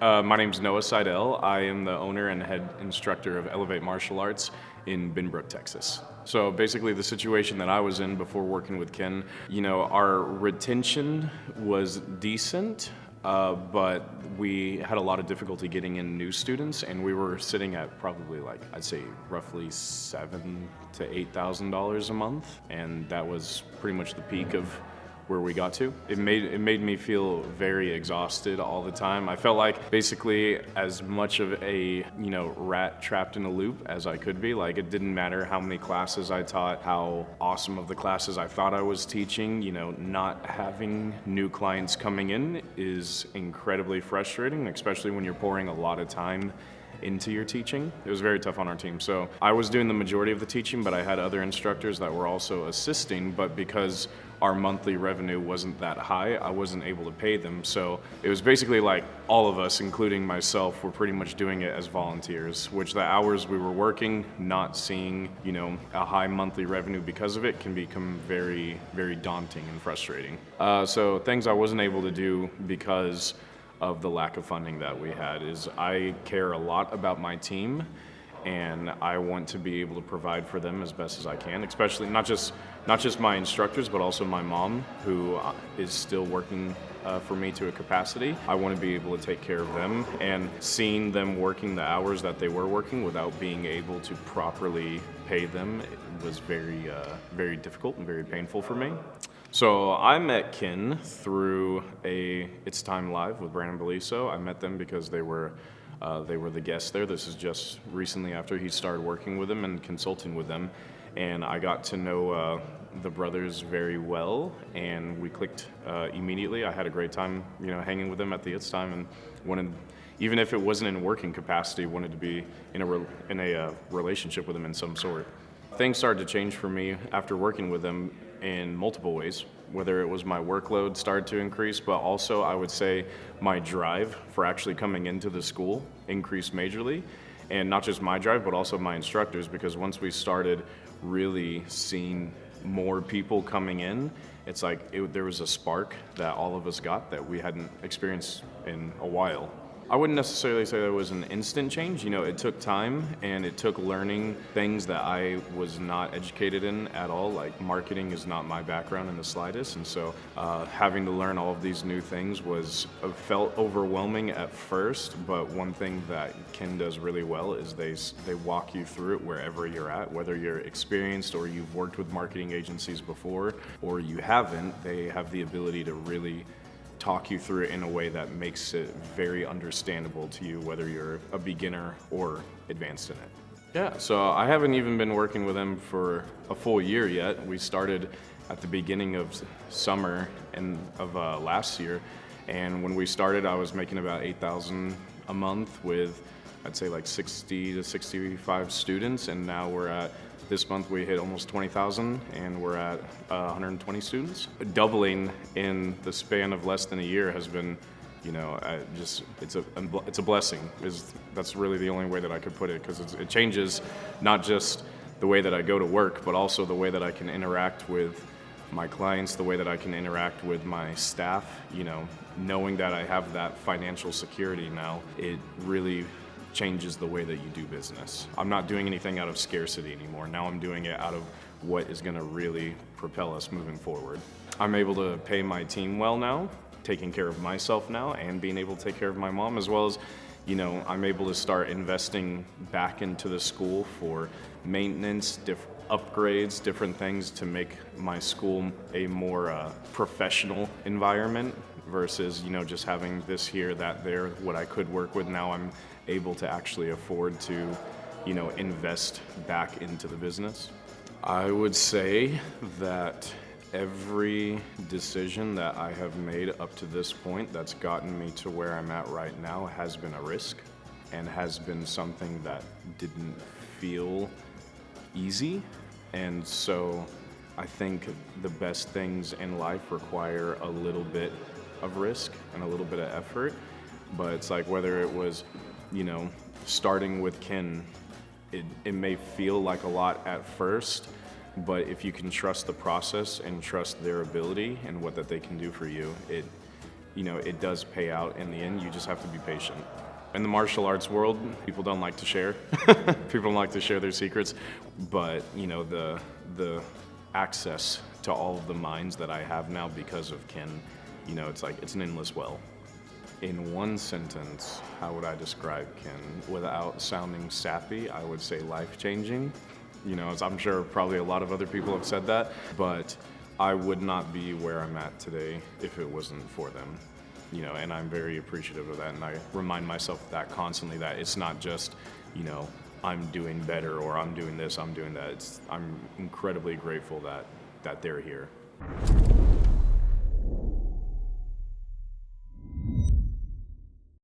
My name's Noah Seidel. I am the owner and head instructor of Elevate Martial Arts in Binbrook, Texas. So basically, the situation that I was in before working with Ken, our retention was decent, but we had a lot of difficulty getting in new students, and we were sitting at probably I'd say roughly $7,000 to $8,000 a month, and that was pretty much the peak of where we got to. It made me feel very exhausted all the time. I felt like basically as much of a rat trapped in a loop as I could be. Like, it didn't matter how many classes I taught, how awesome of the classes I thought I was teaching. Not having new clients coming in is incredibly frustrating, especially when you're pouring a lot of time into your teaching. It was very tough on our team. So I was doing the majority of the teaching, but I had other instructors that were also assisting, but because our monthly revenue wasn't that high, I wasn't able to pay them. So it was basically like all of us, including myself, were pretty much doing it as volunteers, which the hours we were working, not seeing, a high monthly revenue because of it, can become very, very daunting and frustrating. So things I wasn't able to do because of the lack of funding that we had is I care a lot about my team, and I want to be able to provide for them as best as I can, especially not just my instructors, but also my mom, who is still working for me to a capacity. I want to be able to take care of them, and seeing them working the hours that they were working without being able to properly pay them was very, very difficult and very painful for me. So I met Ken through It's Time Live with Brandon Beliso. I met them because they were the guests there. This is just recently after he started working with them and consulting with them. And I got to know the brothers very well, and we clicked immediately. I had a great time, hanging with them at the It's Time, and wanted, even if it wasn't in working capacity, wanted to be in a relationship with them in some sort. Things started to change for me after working with them in multiple ways, whether it was my workload started to increase, but also I would say my drive for actually coming into the school increased majorly. And not just my drive, but also my instructors, because once we started really seeing more people coming in, it's like there was a spark that all of us got that we hadn't experienced in a while. I wouldn't necessarily say there was an instant change. It took time, and it took learning things that I was not educated in at all. Like, marketing is not my background in the slightest, and so having to learn all of these new things felt overwhelming at first. But one thing that Ken does really well is they walk you through it wherever you're at, whether you're experienced or you've worked with marketing agencies before or you haven't. They have the ability to really talk you through it in a way that makes it very understandable to you, whether you're a beginner or advanced in it. Yeah, so I haven't even been working with them for a full year yet. We started at the beginning of summer of last year, and when we started, I was making about $8,000 a month with, I'd say, 60 to 65 students, and now this month we hit almost 20,000, and we're at 120 students. Doubling in the span of less than a year has been, it's a blessing. That's really the only way that I could put it, because it changes not just the way that I go to work, but also the way that I can interact with my clients, the way that I can interact with my staff. Knowing that I have that financial security now, it really changes the way that you do business. I'm not doing anything out of scarcity anymore. Now I'm doing it out of what is going to really propel us moving forward. I'm able to pay my team well now, taking care of myself now, and being able to take care of my mom, as well as, I'm able to start investing back into the school for maintenance, upgrades, different things to make my school a more professional environment versus, just having this here, that there, what I could work with. Now I'm able to actually afford to, invest back into the business. I would say that every decision that I have made up to this point that's gotten me to where I'm at right now has been a risk, and has been something that didn't feel easy. And so I think the best things in life require a little bit of risk and a little bit of effort. But it's like, whether it was, starting with Ken, it may feel like a lot at first, but if you can trust the process and trust their ability and what that they can do for you, it does pay out in the end. You just have to be patient. In the martial arts world, people don't like to share. People don't like to share their secrets, but the access to all of the minds that I have now because of Ken, it's an endless well. In one sentence, how would I describe Ken? Without sounding sappy, I would say life-changing. As I'm sure probably a lot of other people have said that, but I would not be where I'm at today if it wasn't for them. And I'm very appreciative of that, and I remind myself of that constantly, that it's not just, I'm doing better or I'm doing this, I'm doing that. I'm incredibly grateful that they're here.